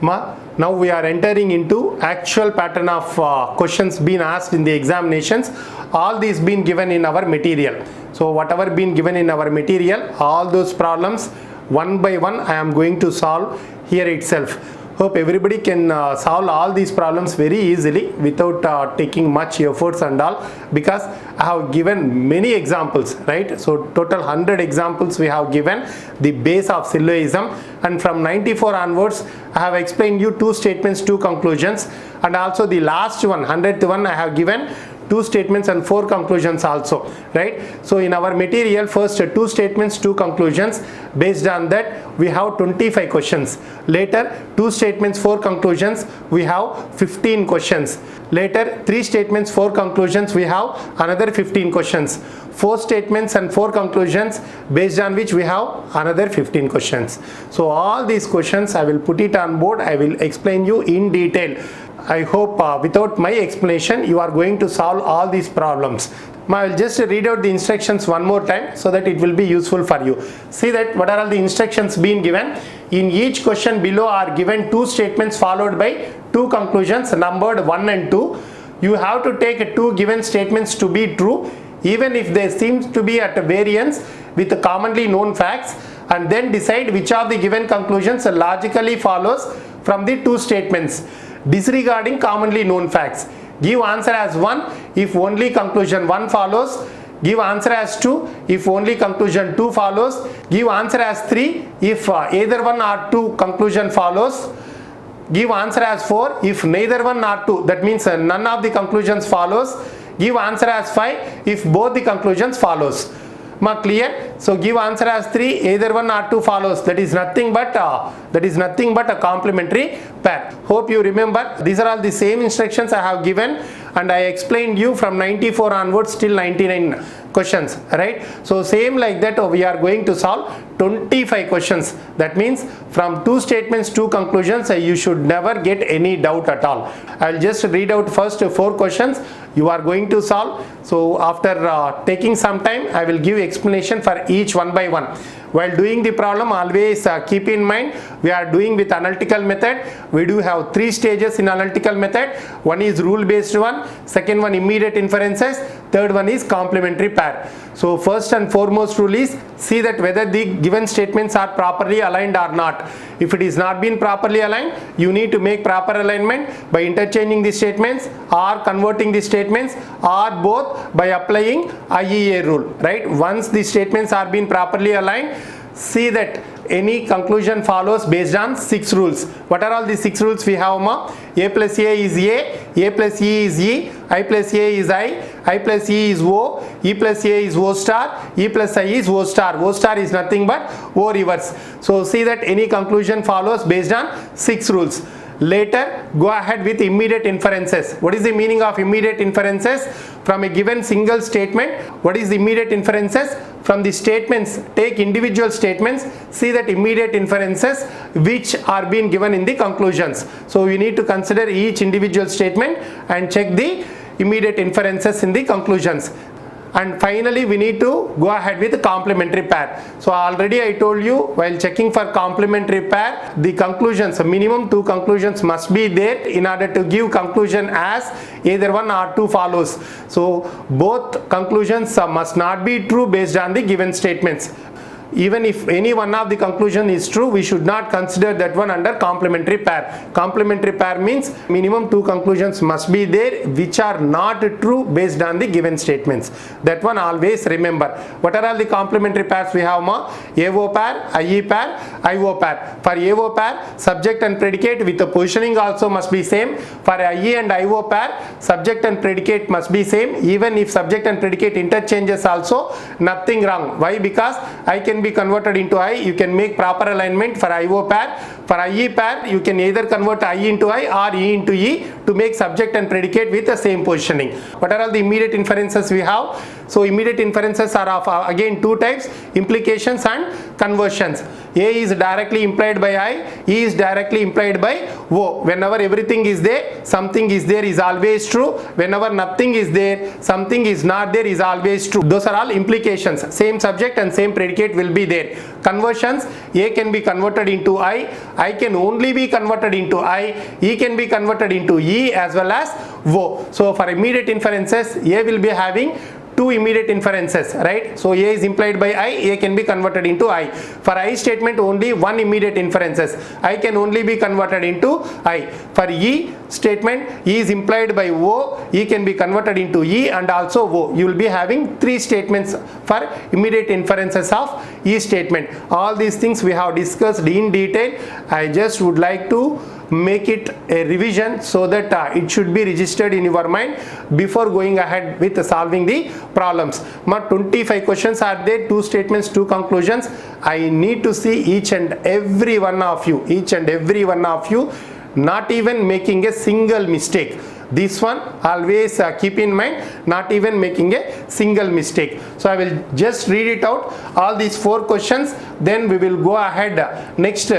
Now we are entering into actual pattern of questions being asked in the examinations. All these been given in our material. So whatever been given in our material, all those problems one by one I am going to solve here itself. Hope everybody can solve all these problems very easily without taking much efforts and all, because I have given many examples, right? So total 100 examples we have given the base of syllogism, and from 94 onwards I have explained you 2 statements, 2 conclusions, and also the last one, 100th one, I have given 2 statements and 4 conclusions also, right? So in our material, first 2 statements, 2 conclusions. Based on that we have 25 questions. Later 2 statements, 4 conclusions, we have 15 questions. Later 3 statements, 4 conclusions, we have another 15 questions. 4 statements and 4 conclusions, based on which we have another 15 questions. So all these questions I will put it on board. I will explain you in detail. I hope without my explanation you are going to solve all these problems. I will just read out the instructions one more time so that it will be useful for you. See that what are all the instructions being given. In each question below are given 2 statements followed by 2 conclusions numbered 1 and 2. You have to take 2 given statements to be true, even if they seem to be at variance with the commonly known facts, and then decide which of the given conclusions logically follows from the 2 statements, disregarding commonly known facts. Give answer as 1 if only conclusion 1 follows. Give answer as 2 if only conclusion 2 follows. Give answer as 3 if either 1 or 2 conclusion follows. Give answer as 4 if neither 1 or 2, that means none of the conclusions follows. Give answer as 5 if both the conclusions follows. Clear? So give answer as 3, either 1 or 2 follows. That is nothing but a complementary pair. Hope you remember. These are all the same instructions I have given, and I explained you from 94 onwards till 99 questions, right? So same like that we are going to solve 25 questions. That means from 2 statements, 2 conclusions, you should never get any doubt at all. I will just read out first 4 questions you are going to solve. So after taking some time, I will give explanation for each one by one. While doing the problem, always keep in mind we are doing with analytical method. We do have 3 stages in analytical method. One is rule based one, second one immediate inferences, third one is complementary pair. So first and foremost rule is see that whether the given statements are properly aligned or not. If it is not been properly aligned, you need to make proper alignment by interchanging the statements or converting the statements, or both by applying IEA rule, right? Once the statements are being properly aligned, see that any conclusion follows based on 6 rules. What are all the 6 rules we have, ma? A plus A is A plus E is E, I plus A is I plus E is O, E plus A is O star, E plus I is O star. O star is nothing but O reverse. So see that any conclusion follows based on 6 rules. Later go ahead with immediate inferences. What is the meaning of immediate inferences? From a given single statement, what is the immediate inferences? From the statements, take individual statements, see that immediate inferences which are being given in the conclusions. So we need to consider each individual statement and check the immediate inferences in the conclusions. And finally we need to go ahead with complementary pair. So already I told you, while checking for complementary pair, the conclusions, minimum 2 conclusions must be there in order to give conclusion as either 1 or 2 follows. So both conclusions must not be true based on the given statements. Even if any one of the conclusion is true, we should not consider that one under complementary pair. Complementary pair means minimum 2 conclusions must be there which are not true based on the given statements. That one always remember. What are all the complementary pairs we have, ma? AO pair, IE pair, IO pair. For AO pair, subject and predicate with the positioning also must be same. For IE and IO pair, subject and predicate must be same. Even if subject and predicate interchanges also, nothing wrong. Why? Because I can be converted into I, you can make proper alignment for IO pair. For IE pair, you can either convert I into I or E into E to make subject and predicate with the same positioning. What are all the immediate inferences we have? So immediate inferences are of again 2 types, implications and conversions. A is directly implied by I, E is directly implied by O. Whenever everything is there, something is there is always true. Whenever nothing is there, something is not there is always true. Those are all implications. Same subject and same predicate will be there. conversions. A can be converted into I can only be converted into I, E can be converted into E as well as O. So for immediate inferences, A will be having two immediate inferences, right? So A is implied by I, A can be converted into I. For I statement, only one immediate inferences, I can only be converted into I. For E statement, E is implied by O, E can be converted into E and also O. You will be having three statements for immediate inferences of E statement. All these things we have discussed in detail. I just would like to make it a revision so that it should be registered in your mind before going ahead with solving the problems. 25 questions are there, 2 statements, 2 conclusions. I need to see each and every one of you, not even making a single mistake. This one always keep in mind, not even making a single mistake. So I will just read it out, all these 4 questions, then we will go ahead next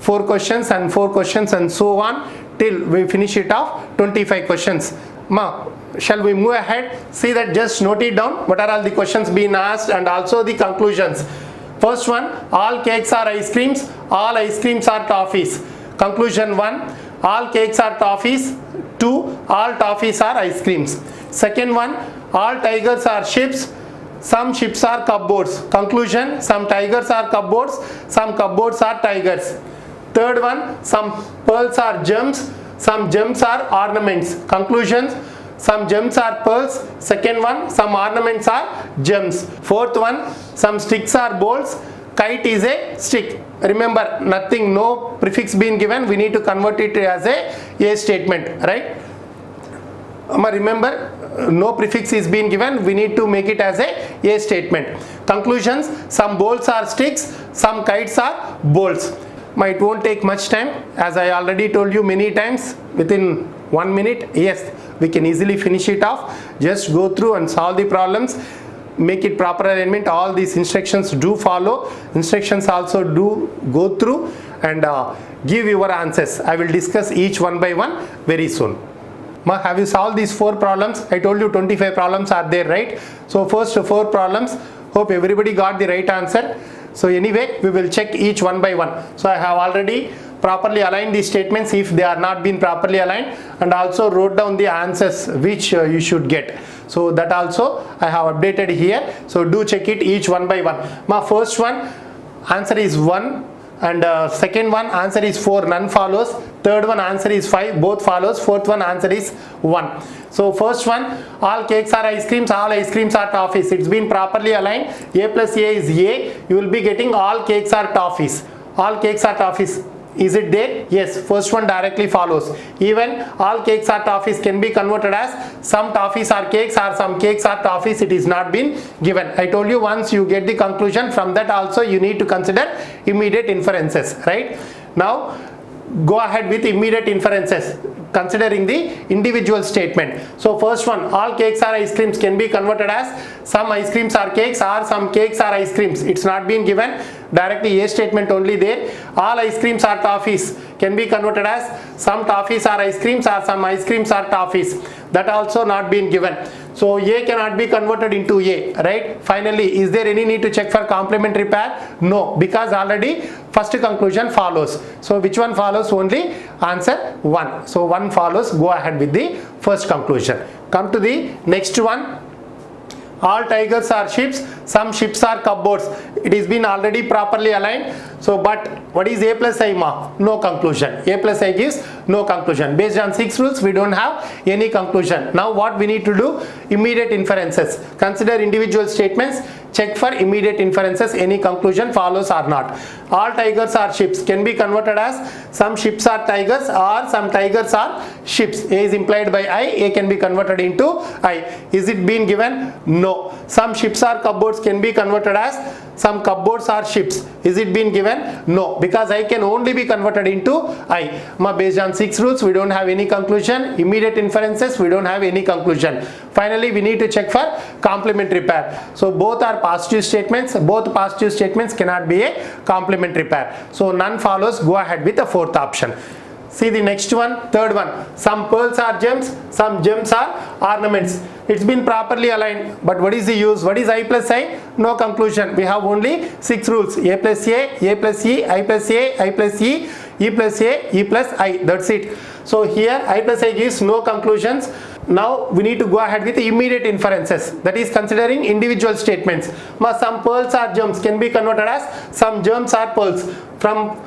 4 questions and 4 questions and so on till we finish it off 25 questions. Shall we move ahead? See that, just note it down what are all the questions being asked and also the conclusions. First one, all cakes are ice creams, all ice creams are toffees. Conclusion 1, all cakes are toffees. 2, all toffees are ice creams. Second one, all tigers are ships, some ships are cupboards. Conclusion, some tigers are cupboards, some cupboards are tigers. Third one, some pearls are gems, some gems are ornaments. Conclusions, some gems are pearls. Second one, some ornaments are gems. Fourth one, some sticks are balls, kite is a stick. Remember, nothing, no prefix being given, we need to convert it as a statement, right? Remember, no prefix is being given, we need to make it as a statement. Conclusions, some balls are sticks, some kites are balls. It won't take much time, as I already told you many times, within 1 minute, yes, we can easily finish it off. Just go through and solve the problems, make it proper alignment. All these instructions do follow, instructions also do go through and give your answers. I will discuss each one by one very soon. Have you solved these 4 problems? I told you 25 problems are there, right? So first 4 problems, hope everybody got the right answer. So anyway, we will check each one by one. So I have already properly aligned these statements if they are not been properly aligned, and also wrote down the answers which you should get. So that also I have updated here. So do check it each one by one. First one, answer is 1, and second one, answer is 4, none follows. Third one, answer is 5, both follows. Fourth one, answer is 1. So first one, all cakes are ice creams, all ice creams are toffees. It's been properly aligned. A plus A is A. You will be getting all cakes are toffees. All cakes are toffees. Is it there? Yes, first one directly follows. Even all cakes are toffees can be converted as some toffees are cakes or some cakes are toffees. It is not been given. I told you, once you get the conclusion, from that also you need to consider immediate inferences, right? Now go ahead with immediate inferences considering the individual statement. So first one, all cakes are ice creams can be converted as some ice creams are cakes or some cakes are ice creams. It's not been given, directly A statement only there. All ice creams are toffees can be converted as some toffees are ice creams or some ice creams are toffees. That also not been given. So A cannot be converted into A, right? Finally, is there any need to check for complementary pair? No, because already first conclusion follows. So which one follows? Only answer 1. So 1 follows. Go ahead with the first conclusion. Come to the next one. All tigers are ships, some ships are cupboards. It is been already properly aligned. So but what is A plus I? No conclusion. A plus I gives no conclusion. Based on 6 rules, we don't have any conclusion. Now what we need to do? Immediate inferences. Consider individual statements, check for immediate inferences, any conclusion follows or not. All tigers are ships can be converted as some ships are tigers or some tigers are ships. A is implied by I, A can be converted into I. Is it been given? No. Some ships are cupboards can be converted as some cupboards are ships. Is it been given? No, because I can only be converted into I. Based on 6 rules, we don't have any conclusion. Immediate inferences, we don't have any conclusion. Finally, we need to check for complementary pair. So both are positive statements. Both positive statements cannot be a complementary pair. So none follows. Go ahead with the fourth option. See the next one, third one. Some pearls are gems, some gems are ornaments. it's been properly aligned. But what is the use? What is I plus I? No conclusion. We have only 6 rules: A plus A plus E, I plus A, I plus E, E plus A, E plus I. That's it. So here I plus I gives no conclusions. Now we need to go ahead with the immediate inferences, that is considering individual statements. Some pearls or gems can be converted as some gems are pearls. From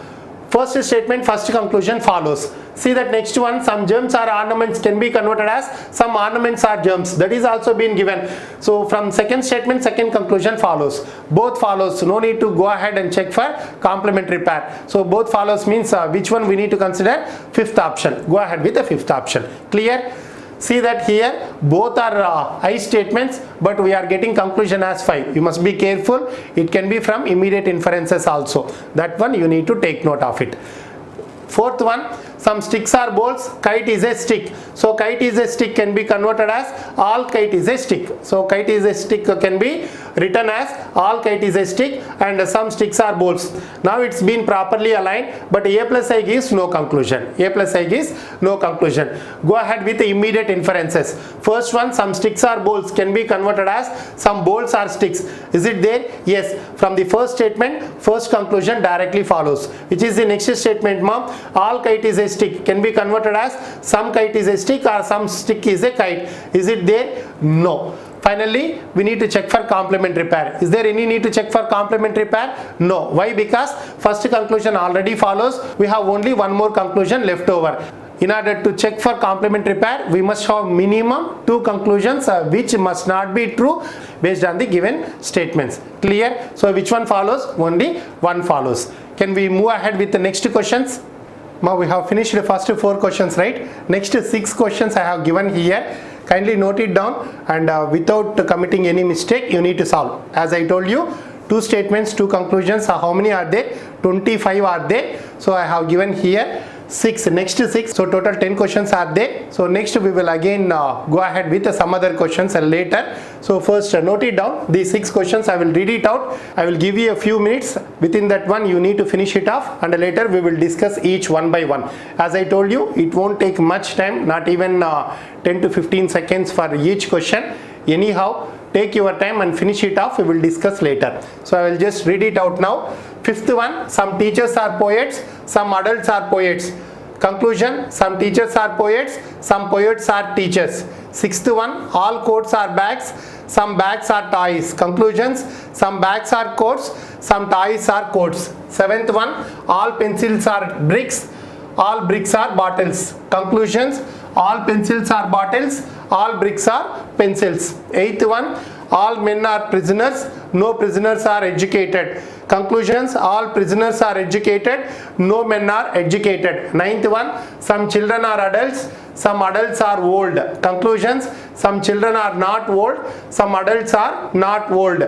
first statement, first conclusion follows. See that next one, some gems or ornaments can be converted as some ornaments or gems. That is also been given. So from second statement, second conclusion follows. Both follows. No need to go ahead and check for complementary pair. So both follows means which one we need to consider? Fifth option. Go ahead with the fifth option. Clear? See that here both are I statements, but we are getting conclusion as 5. You must be careful. It can be from immediate inferences also. That one you need to take note of it. Fourth one, some sticks are balls, kite is a stick. So kite is a stick can be converted as all kite is a stick. So kite is a stick can be written as all kite is a stick and some sticks are balls. Now it's been properly aligned, but A plus I gives no conclusion. A plus I gives no conclusion. Go ahead with the immediate inferences. First one, some sticks are balls can be converted as some balls are sticks. Is it there? Yes. From the first statement, first conclusion directly follows. Which is the next statement, mom? All kite is a stick can be converted as some kite is a stick or some stick is a kite. Is it there? No. Finally, we need to check for complementary pair. Is there any need to check for complementary pair? No. Why? Because first conclusion already follows. We have only one more conclusion left over. In order to check for complementary pair, we must have minimum 2 conclusions which must not be true based on the given statements. Clear? So which one follows? Only one follows. Can we move ahead with the next questions? Now we have finished the first 4 questions, right? Next 6 questions I have given here. Kindly note it down and without committing any mistake you need to solve. As I told you, 2 statements, 2 conclusions. How many are there? 25 are there. So I have given here 6. Next 6. So total 10 questions are there. So next we will again go ahead with some other questions later. So first note it down. These 6 questions I will read it out. I will give you a few minutes. Within that one you need to finish it off and later we will discuss each one by one. As I told you, it won't take much time, not even 10 to 15 seconds for each question. Anyhow, take your time and finish it off. We will discuss later. So I will just read it out now. Fifth one, some teachers are poets, some adults are poets. Conclusion, some teachers are poets, some poets are teachers. Sixth one, all coats are bags, some bags are toys. Conclusions, some bags are coats, some toys are coats. Seventh one, all pencils are bricks, all bricks are bottles. Conclusions, all pencils are bottles, all bricks are pencils. Eighth one, all men are prisoners, no prisoners are educated. Conclusions, all prisoners are educated, no men are educated. Ninth one, some children are adults, some adults are old. Conclusions, some children are not old, some adults are not old.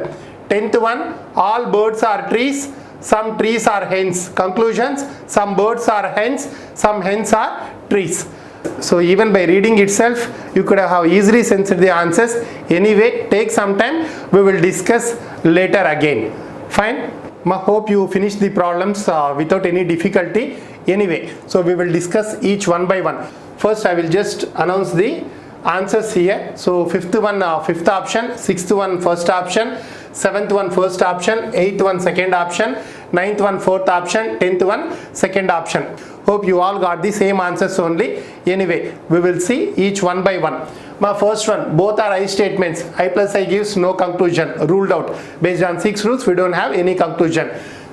10th one, all birds are trees, some trees are hens. Conclusions, some birds are hens, some hens are trees. So even by reading itself, you could have easily sensed the answers. Anyway, take some time. We will discuss later again. Fine. Hope you finish the problems without any difficulty. Anyway, so we will discuss each one by one. First, I will just announce the answers here. So fifth one, fifth option. Sixth one, first option. Seventh one, first option. Eighth one, second option. Ninth one, fourth option. 10th one, second option. Hope you all got the same answers only. Anyway, we will see each one by one. My first one, both are I statements. I plus I gives no conclusion. Ruled out. Based on 6 rules, we don't have any conclusion.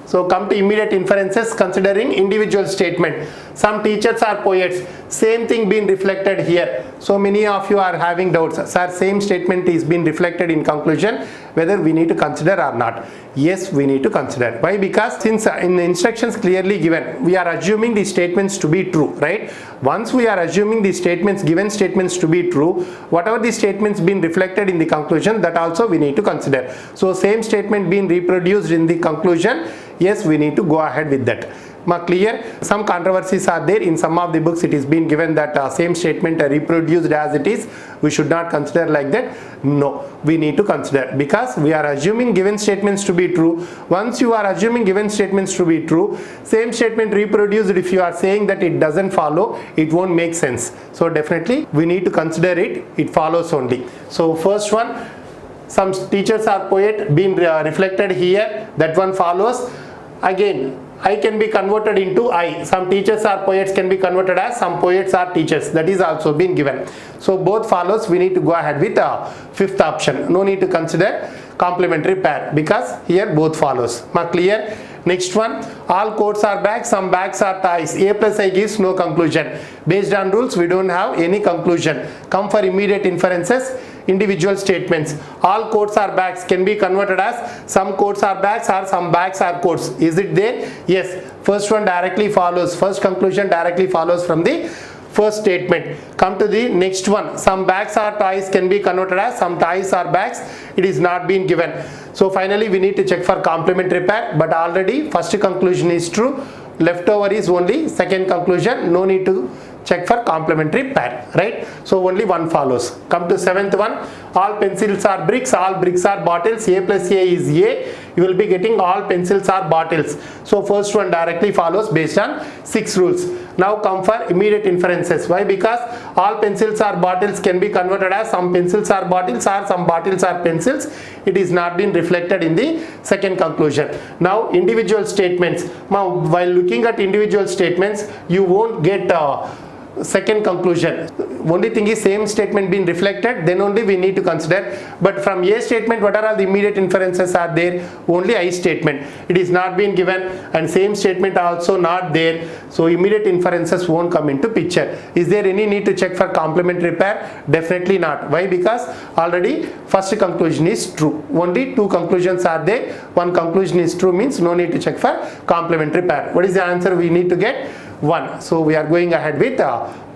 So come to immediate inferences considering individual statement. Some teachers are poets. Same thing being reflected here. So many of you are having doubts. Sir, same statement is being reflected in conclusion. Whether we need to consider or not. Yes, we need to consider. Why? Because since in the instructions clearly given, we are assuming the statements to be true, right? Once we are assuming the statements, given statements to be true, whatever the statements being reflected in the conclusion, that also we need to consider. So same statement being reproduced in the conclusion, yes, we need to go ahead with that. Clear? Some controversies are there. In some of the books it is been given that same statement reproduced as it is. We should not consider like that. No, we need to consider, because we are assuming given statements to be true. Once you are assuming given statements to be true, same statement reproduced, if you are saying that it doesn't follow, it won't make sense. So definitely we need to consider it. It follows only. So first one, some teachers are poet being reflected here, that one follows. Again, I can be converted into I. Some teachers are poets can be converted as some poets are teachers. That is also been given. So both follows. We need to go ahead with fifth option. No need to consider complementary pair, because here both follows. Clear? Next one, all coats are bags, some bags are ties. A plus I gives no conclusion. Based on rules, we don't have any conclusion. Come for immediate inferences. Individual statements. All coats are bags can be converted as some coats are bags or some bags are coats. Is it there? Yes. First one directly follows. First conclusion directly follows from the first statement. Come to the next one. Some bags or toys can be converted as some toys or bags. It is not been given. So finally we need to check for complementary pair, but already first conclusion is true. Leftover is only second conclusion. No need to check for complementary pair, right? So only one follows. Come to seventh one. All pencils are bricks, all bricks are bottles. A plus A is A. You will be getting all pencils are bottles. So first one directly follows based on 6 rules. Now come for immediate inferences. Why? Because all pencils are bottles can be converted as some pencils are bottles or some bottles are pencils. It is not been reflected in the second conclusion. Now individual statements. Now while looking at individual statements, you won't get second conclusion. Only thing is same statement being reflected, then only we need to consider. But from A statement, what are all the immediate inferences are there? Only I statement. It is not been given, and same statement also not there. So immediate inferences won't come into picture. Is there any need to check for complementary pair? Definitely not. Why? Because already first conclusion is true. Only 2 conclusions are there. One conclusion is true means no need to check for complementary pair. What is the answer we need to get? 1. So we are going ahead with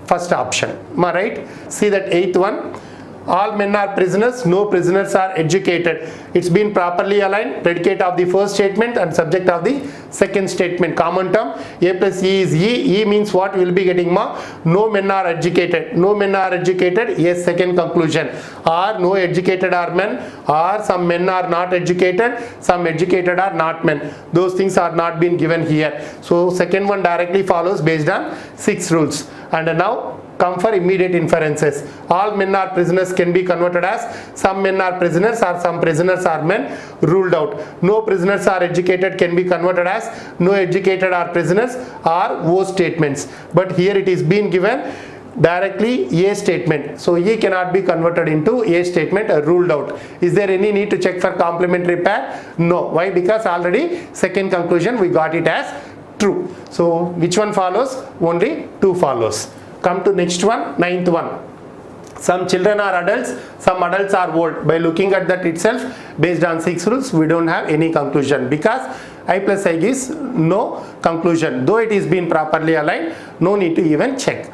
first option. Am I right? See that 8th one. All men are prisoners, no prisoners are educated. It's been properly aligned. Predicate of the first statement and subject of the second statement. Common term. A plus E is E. E means what? We will be getting more. No men are educated. No men are educated. Yes, second conclusion. Or no educated are men. Or some men are not educated. Some educated are not men. Those things are not been given here. So second one directly follows based on 6 rules. And now come for immediate inferences. All men are prisoners can be converted as some men are prisoners or some prisoners are men. Ruled out. No prisoners are educated can be converted as no educated are prisoners or O statements. But here it is being given directly A statement. So E cannot be converted into A statement, ruled out. Is there any need to check for complementary pair? No. Why? Because already second conclusion we got it as true. So which one follows? Only 2 follows. Come to next one, 9th one. Some children are adults, some adults are old. By looking at that itself, based on 6 rules, we don't have any conclusion, because I plus I gives no conclusion. Though it is been properly aligned, no need to even check.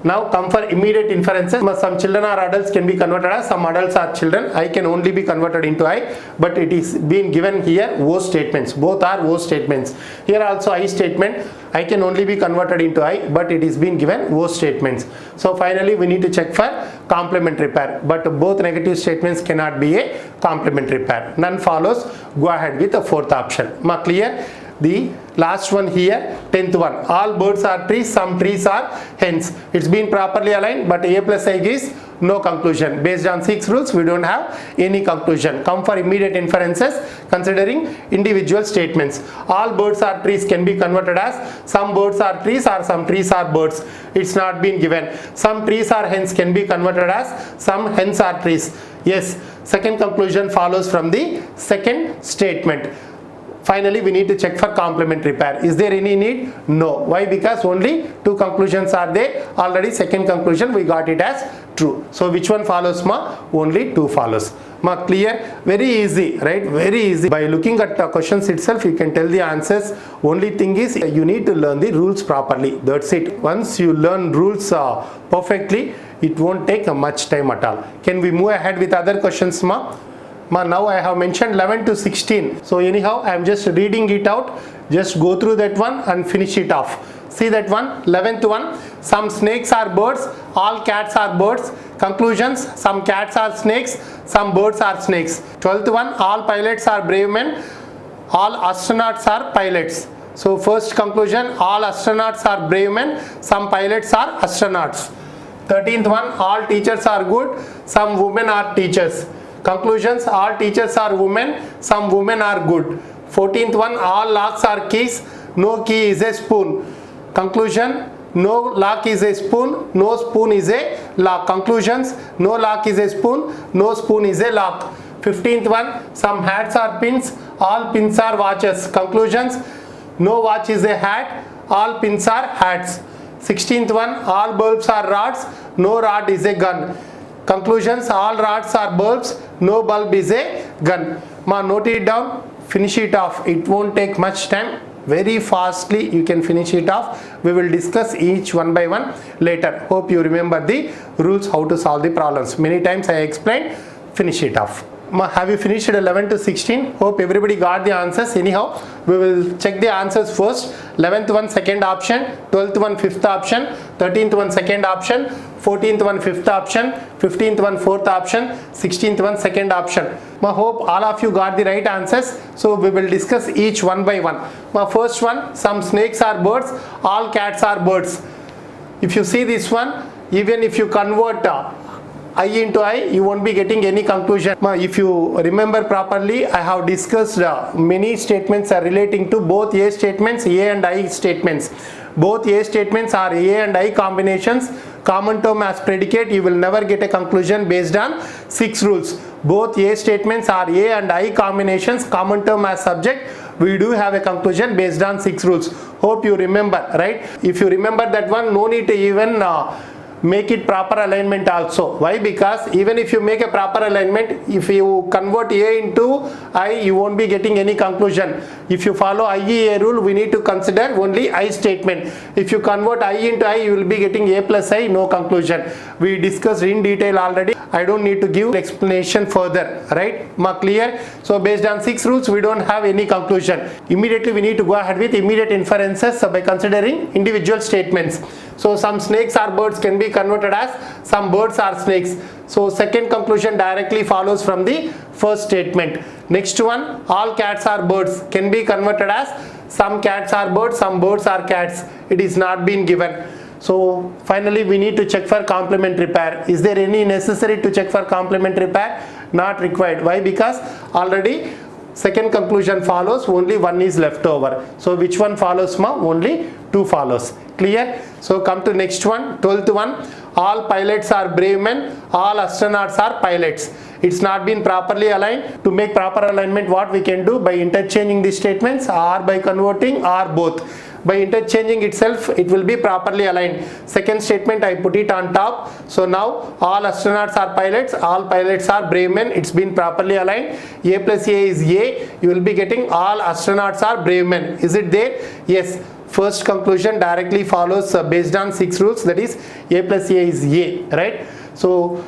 Now come for immediate inferences. Some children or adults can be converted as some adults are children. I can only be converted into I, but it is being given here O statements. Both are O statements. Here also I statement. I can only be converted into I, but it is being given O statements. So finally we need to check for complementary pair. But both negative statements cannot be a complementary pair. None follows. Go ahead with the 4th option. Clear? The last one here, 10th one. All birds are trees, some trees are hens. It's been properly aligned, but A plus I gives no conclusion. Based on 6 rules, we don't have any conclusion. Come for immediate inferences considering individual statements. All birds are trees can be converted as some birds are trees or some trees are birds. It's not been given. Some trees are hens can be converted as some hens are trees. Yes, second conclusion follows from the second statement. Finally, we need to check for complementary pair. Is there any need? No. Why? Because only 2 conclusions are there. Already second conclusion we got it as true. So which one follows ma? Only 2 follows. Ma, clear? Very easy, right? Very easy. By looking at the questions itself, you can tell the answers. Only thing is you need to learn the rules properly. That's it. Once you learn rules perfectly, it won't take much time at all. Can we move ahead with other questions, ma? Now I have mentioned 11 to 16. So anyhow, I am just reading it out. Just go through that one and finish it off. See that one, 11th one, some snakes are birds, all cats are birds. Conclusions, some cats are snakes, some birds are snakes. 12th one, all pilots are brave men, all astronauts are pilots. So first conclusion, all astronauts are brave men, some pilots are astronauts. 13th one, all teachers are good, some women are teachers. Conclusions, all teachers are women, some women are good. 14th one, all locks are keys, no key is a spoon. Conclusion, no lock is a spoon, no spoon is a lock. Conclusions, no lock is a spoon, no spoon is a lock. 15th one, some hats are pins, all pins are watches. Conclusions, no watch is a hat, all pins are hats. 16th one, all bulbs are rods, no rod is a gun. Conclusions, all rods are bulbs, no bulb is a gun. Ma, note it down, finish it off. It won't take much time. Very fastly you can finish it off. We will discuss each one by one later. Hope you remember the rules how to solve the problems. Many times I explained. Finish it off. Have you finished 11 to 16? Hope everybody got the answers. Anyhow, we will check the answers first. 11th one second option, 12th one fifth option, 13th one second option, 14th one fifth option, 15th one fourth option, 16th one second option. Hope all of you got the right answers. So we will discuss each one by one. First one, some snakes are birds, all cats are birds. If you see this one, even if you convert I into I, you won't be getting any conclusion. If you remember properly, I have discussed many statements are relating to both A statements, A and I statements. Both A statements are A and I combinations. Common term as predicate, you will never get a conclusion based on 6 rules. Both A statements are A and I combinations. Common term as subject, we do have a conclusion based on 6 rules. Hope you remember, right? If you remember that one, no need to even make it proper alignment also. Why? Because even if you make a proper alignment, if you convert A into I, you won't be getting any conclusion. If you follow IEA rule, we need to consider only I statement. If you convert I into I, you will be getting A plus I, no conclusion. We discussed in detail already. I don't need to give explanation further, right? Clear? So based on 6 rules, we don't have any conclusion. Immediately we need to go ahead with immediate inferences by considering individual statements. So some snakes are birds can be converted as some birds are snakes. So second conclusion directly follows from the first statement. Next one, all cats are birds can be converted as some cats are birds, some birds are cats. It is not been given. So finally we need to check for complementary pair. Is there any necessary to check for complementary pair? Not required. Why? Because already second conclusion follows, only one is left over. So which one follows? Only 2 follows. Clear? So come to next one, 12th one, all pilots are brave men, all astronauts are pilots. It's not been properly aligned. To make proper alignment, what we can do? By interchanging these statements, or by converting, or both. By interchanging itself, it will be properly aligned. Second statement, I put it on top. So now all astronauts are pilots, all pilots are brave men. It's been properly aligned. A plus A is A. You will be getting all astronauts are brave men. Is it there? Yes. First conclusion directly follows based on 6 rules, that is A plus A is A, right? So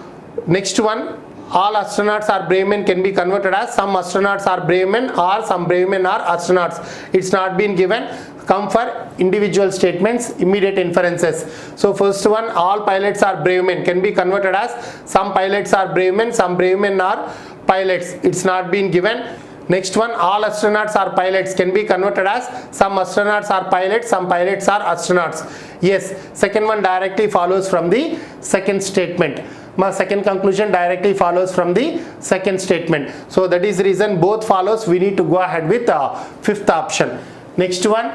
next one, all astronauts are brave men can be converted as some astronauts are brave men or some brave men are astronauts. It's not been given. Come for individual statements, immediate inferences. So first one, all pilots are brave men can be converted as some pilots are brave men, some brave men are pilots. It's not been given. Next one, all astronauts are pilots can be converted as some astronauts are pilots, some pilots are astronauts. Yes, second one directly follows from the second statement. My second conclusion directly follows from the second statement. So that is the reason both follows. We need to go ahead with fifth option. Next one,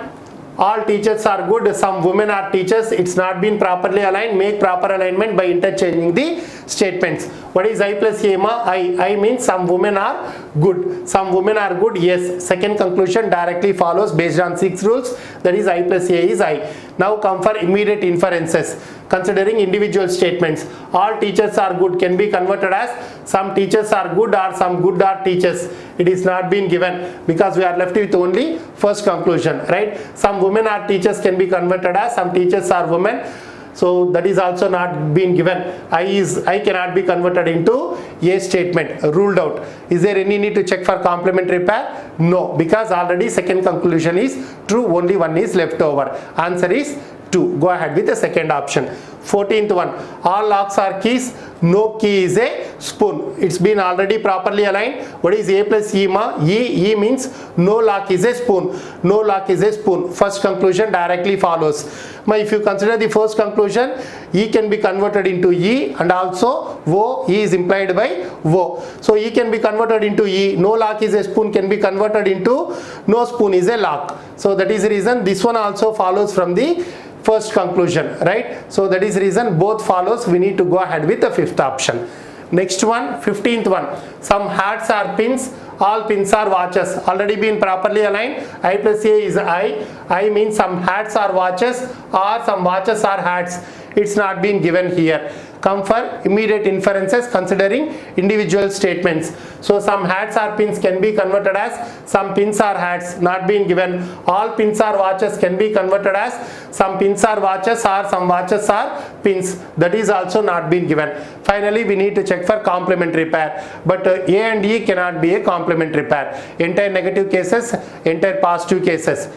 all teachers are good, some women are teachers. It's not been properly aligned. Make proper alignment by interchanging the statements. What is I plus A? I means some women are good. Some women are good. Yes. Second conclusion directly follows based on 6 rules. That is I plus A is I. Now come for immediate inferences. Considering individual statements. All teachers are good can be converted as some teachers are good or some good are teachers. It is not been given because we are left with only first conclusion, right? Some women are teachers can be converted as some teachers are women. So that is also not been given. I cannot be converted into A statement, ruled out. Is there any need to check for complementary pair? No, because already second conclusion is true, only one is left over. Answer is 2. Go ahead with the second option. 14th one, all locks are keys, no key is a spoon. It's been already properly aligned. What is A plus E ma? E means no lock is a spoon. No lock is a spoon. First conclusion directly follows. If you consider the first conclusion, E can be converted into E, and also O, E is implied by O. So E can be converted into E. No lock is a spoon can be converted into no spoon is a lock. So that is the reason this one also follows from the first conclusion, right? So that is the reason both follows. We need to go ahead with the fifth option. Next one, 15th one, some hats are pins, all pins are watches. Already been properly aligned. I plus A is I means some hats are watches or some watches are hats. It's not been given here. Come for immediate inferences considering individual statements. So some hats or pins can be converted as some pins are hats, not been given. All pins are watches can be converted as some pins are watches or some watches are pins. That is also not been given. Finally, we need to check for complementary pair. But A and E cannot be a complementary pair. Entire negative cases, entire positive cases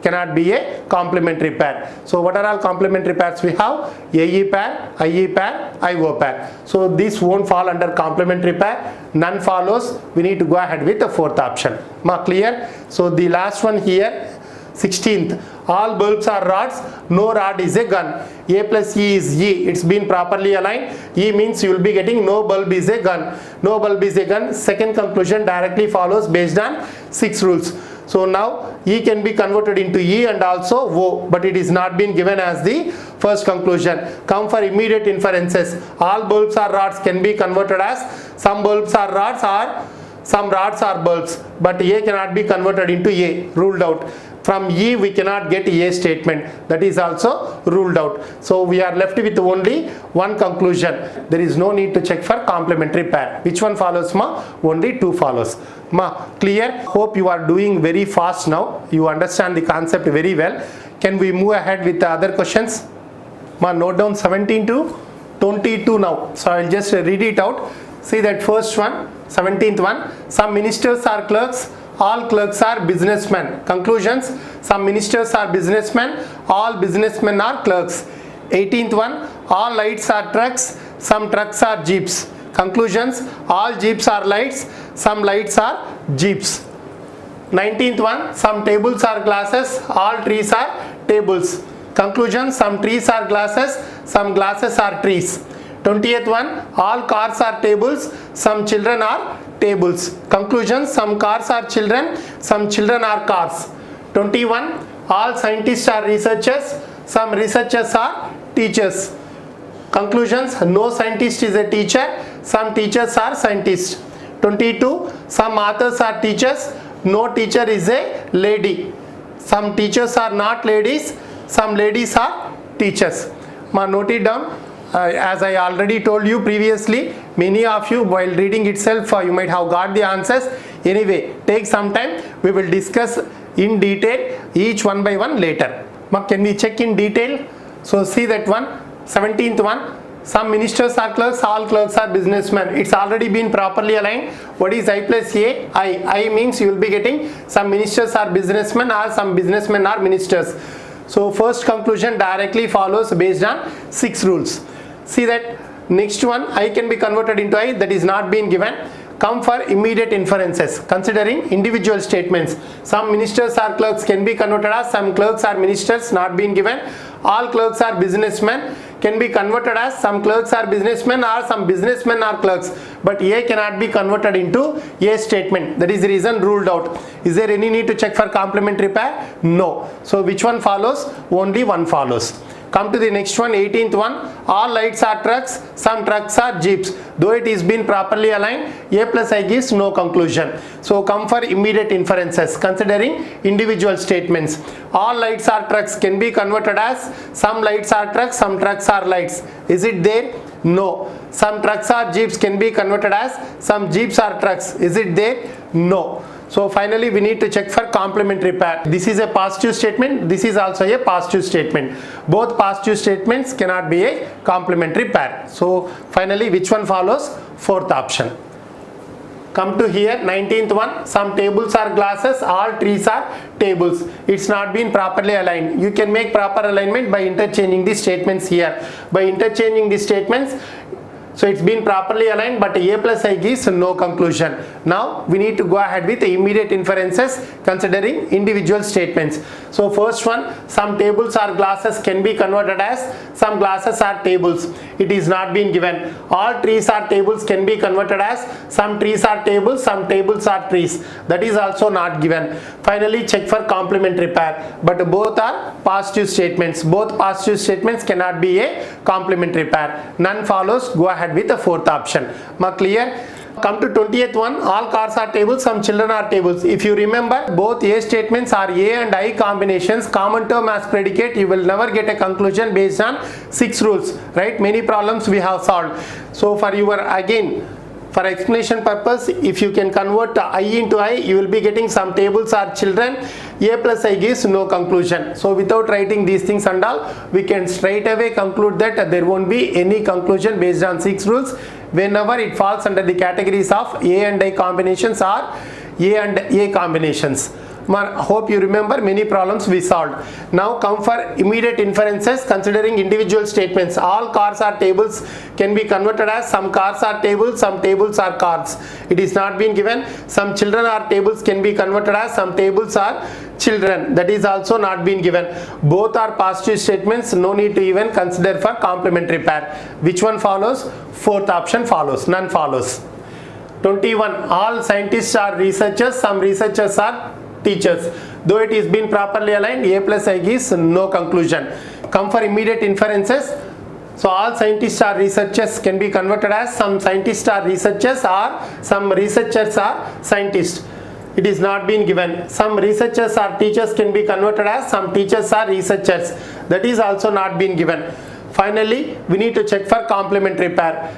cannot be a complementary pair. So what are all complementary pairs we have? AE pair, IE pair, IO pair. So this won't fall under complementary pair. None follows. We need to go ahead with the fourth option. Clear? So the last one here, 16th. All bulbs are rods, no rod is a gun. A plus E is E. It's been properly aligned. E means you will be getting no bulb is a gun. No bulb is a gun. Second conclusion directly follows based on 6 rules. So now E can be converted into E and also O, but it is not been given as the first conclusion. Come for immediate inferences. All bulbs or rods can be converted as some bulbs are rods or some rods are bulbs, but A cannot be converted into A, ruled out. From E we cannot get A statement, that is also ruled out. So we are left with only one conclusion. There is no need to check for complementary pair. Which one follows ma? Only 2 follows. Clear? Hope you are doing very fast now. You understand the concept very well. Can we move ahead with the other questions? Note down 17 to 22 now. So I will just read it out. See that first one, 17th one. Some ministers are clerks, all clerks are businessmen. Conclusions, some ministers are businessmen, all businessmen are clerks. 18th one, all lights are trucks, some trucks are jeeps. Conclusions, all jeeps are lights, some lights are jeeps. 19th one, some tables are glasses, all trees are tables. Conclusions, some trees are glasses, some glasses are trees. 20th one, all cars are tables, some children are tables. Conclusions, some cars are children, some children are cars. 21, all scientists are researchers, some researchers are teachers. Conclusions, no scientist is a teacher, some teachers are scientists. 22, some authors are teachers, no teacher is a lady. Some teachers are not ladies, some ladies are teachers. Note it down. As I already told you previously, many of you while reading itself you might have got the answers. Anyway, take some time. We will discuss in detail each one by one later. Can we check in detail? So see that one, 17th one. Some ministers are clerks, all clerks are businessmen. It's already been properly aligned. What is I plus A? I means you will be getting some ministers are businessmen or some businessmen are ministers. So first conclusion directly follows based on 6 rules. See that next one, I can be converted into I, that is not been given. Come for immediate inferences considering individual statements. Some ministers are clerks can be converted as some clerks are ministers, not been given. All clerks are businessmen can be converted as some clerks are businessmen or some businessmen are clerks, but A cannot be converted into A statement. That is the reason ruled out. Is there any need to check for complementary pair? No. So which one follows? Only one follows. Come to the next one, 18th one. All lights are trucks, some trucks are jeeps. Though it is been properly aligned, A plus I gives no conclusion. So come for immediate inferences considering individual statements. All lights are trucks can be converted as some lights are trucks, some trucks are lights. Is it there? No. Some trucks are jeeps can be converted as some jeeps are trucks. Is it there? No. So finally we need to check for complementary pair. This is a positive statement, this is also a positive statement. Both positive statements cannot be a complementary pair. So finally which one follows? Fourth option. Come to here, 19th one. Some tables are glasses, all trees are tables. It's not been properly aligned. You can make proper alignment by interchanging the statements here. By interchanging the statements, so it's been properly aligned, but A plus I gives no conclusion. Now we need to go ahead with the immediate inferences considering individual statements. So first one, some tables are glasses can be converted as some glasses are tables. It is not been given. All trees are tables can be converted as some trees are tables, some tables are trees. That is also not given. Finally check for complementary pair, but both are positive statements. Both positive statements cannot be a complementary pair. None follows. Go ahead with the fourth option. Clear? Come to 20th one, all cars are tables, some children are tables. If you remember, both A statements are A and I combinations, common term as predicate. You will never get a conclusion based on 6 rules, right? Many problems we have solved. So for your, again, for explanation purpose, if you can convert I into I, you will be getting some tables are children. A plus I gives no conclusion. So without writing these things and all, we can straight away conclude that there won't be any conclusion based on 6 rules whenever it falls under the categories of A and I combinations or A and A combinations. Hope you remember many problems we solved. Now come for immediate inferences considering individual statements. All cars are tables can be converted as some cars are tables, some tables are cars. It is not been given. Some children are tables can be converted as some tables are children. That is also not been given. Both are positive statements. No need to even consider for complementary pair. Which one follows? Fourth option follows. None follows. 21. All scientists are researchers. Some researchers are teachers. Though it is been properly aligned, A plus I gives no conclusion. Come for immediate inferences. So all scientists are researchers can be converted as some scientists are researchers or some researchers are scientists. It is not been given. Some researchers are teachers can be converted as some teachers are researchers. That is also not been given. Finally, we need to check for complementary pair.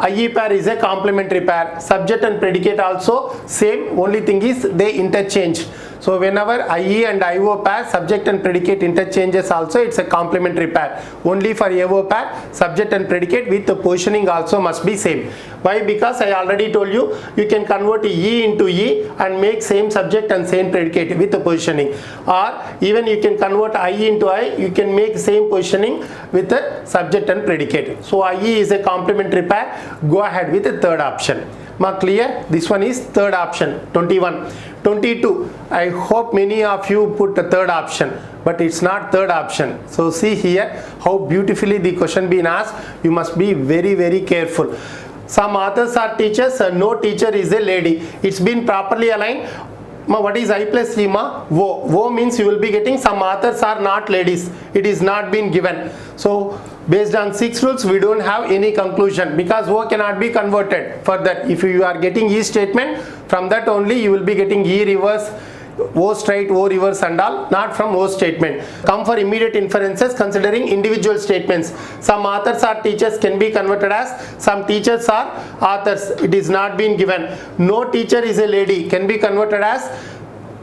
IE pair is a complementary pair. Subject and predicate also same, only thing is they interchange. So whenever IE and IO pair, subject and predicate interchanges also, it's a complementary pair. Only for AO pair, subject and predicate with the positioning also must be same. Why? Because I already told you, you can convert E into E and make same subject and same predicate with the positioning. Or even you can convert IE into I, you can make same positioning with the subject and predicate. So IE is a complementary pair. Go ahead with the third option. Clear? This one is third option. 21. 22. I hope many of you put the third option, but it's not third option. So see here how beautifully the question been asked. You must be very careful. Some authors are teachers, no teacher is a lady. It's been properly aligned. What is I plus E? Wo means you will be getting some authors are not ladies. It is not been given. So based on 6 rules, we don't have any conclusion because O cannot be converted further. If you are getting E statement, from that only you will be getting E reverse, O straight, O reverse and all, not from O statement. Come for immediate inferences considering individual statements. Some authors are teachers can be converted as some teachers are authors. It is not been given. No teacher is a lady can be converted as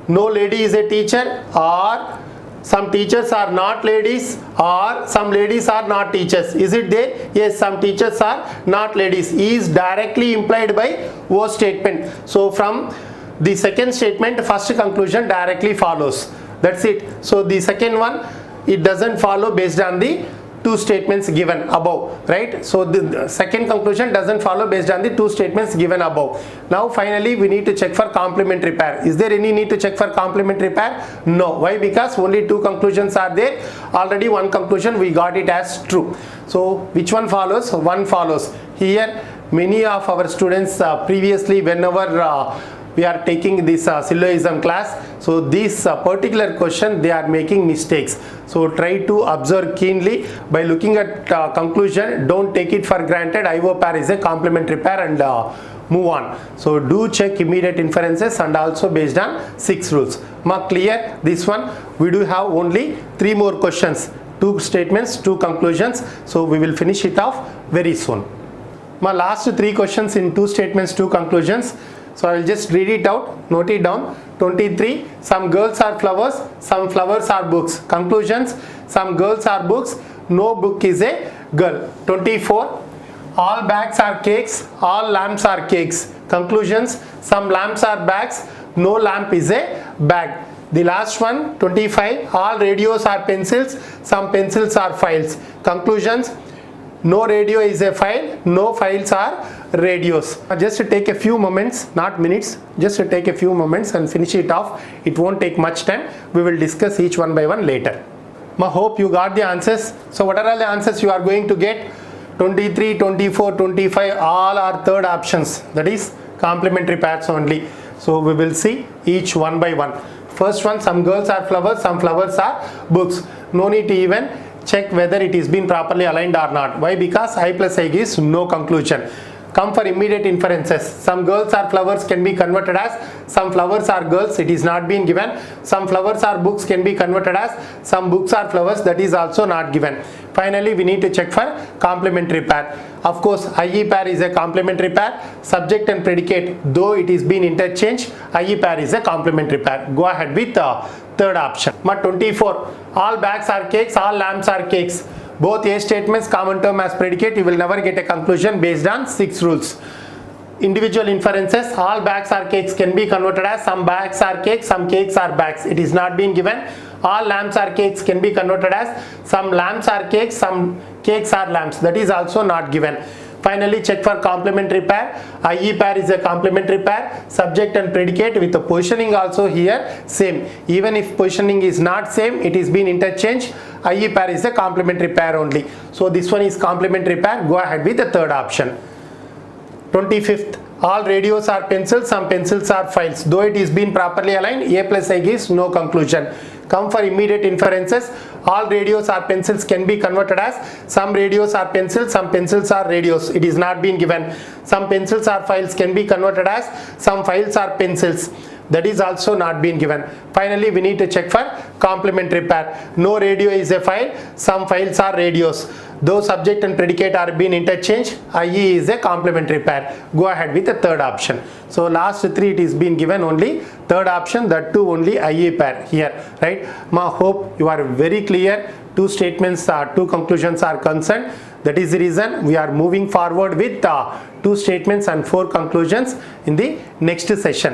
no lady is a teacher, or some teachers are not ladies, or some ladies are not teachers. Is it there? Yes, some teachers are not ladies. E is directly implied by O statement. So from the second statement, first conclusion directly follows. That's it. So the second one, it doesn't follow based on the 2 statements given above, right? So the second conclusion doesn't follow based on the 2 statements given above. Now finally we need to check for complementary pair. Is there any need to check for complementary pair? No. Why? Because only 2 conclusions are there. Already one conclusion we got it as true. So which one follows? One follows. Here many of our students previously whenever we are taking this syllogism class, so this particular question they are making mistakes. So try to observe keenly by looking at conclusion. Don't take it for granted. IO pair is a complementary pair and move on. So do check immediate inferences and also based on 6 rules. Clear? This one we do have only 3 more questions. 2 statements, 2 conclusions. So we will finish it off very soon. My last 3 questions in 2 statements, 2 conclusions. So I will just read it out, note it down. 23, some girls are flowers, some flowers are books. Conclusions, some girls are books, no book is a girl. 24, all bags are cakes, all lamps are cakes. Conclusions, some lamps are bags, no lamp is a bag. The last one, 25, all radios are pencils, some pencils are files. Conclusions, no radio is a file, no files are radios. Just to take a few moments, not minutes, just to take a few moments and finish it off. It won't take much time. We will discuss each one by one later. I hope you got the answers. So what are all the answers you are going to get? 23, 24, 25, all are third options. That is complementary pairs only. So we will see each one by one. First one, some girls are flowers, some flowers are books. No need to even check whether it is been properly aligned or not. Why? Because I plus I gives no conclusion. Come for immediate inferences. Some girls are flowers can be converted as some flowers are girls. It is not been given. Some flowers are books can be converted as some books are flowers. That is also not given. Finally, we need to check for complementary pair. Of course, IE pair is a complementary pair. Subject and predicate, though it is been interchanged, IE pair is a complementary pair. Go ahead with the third option. 24. All bags are cakes, all lamps are cakes. Both A statements, common term as predicate, you will never get a conclusion based on 6 rules. Individual inferences, all bags are cakes can be converted as some bags are cakes, some cakes are bags. It is not being given. All lamps are cakes can be converted as some lamps are cakes, some cakes are lamps. That is also not given. Finally, check for complementary pair. IE pair is a complementary pair. Subject and predicate with the positioning also here same. Even if positioning is not same, it is been interchanged. IE pair is a complementary pair only. So this one is complementary pair. Go ahead with the third option. 25th, all radios are pencils, some pencils are files. Though it is been properly aligned, A plus I gives no conclusion. Come for immediate inferences. All radios are pencils can be converted as some radios are pencils, some pencils are radios. It is not been given. Some pencils are files can be converted as some files are pencils. That is also not been given. Finally, we need to check for complementary pair. No radio is a file, some files are radios. Though subject and predicate are being interchanged, IE is a complementary pair. Go ahead with the third option. So last three it is been given only third option, that too only IE pair here, right? I hope you are very clear. Two statements are, two conclusions are concerned. That is the reason we are moving forward with 2 statements and 4 conclusions in the next session.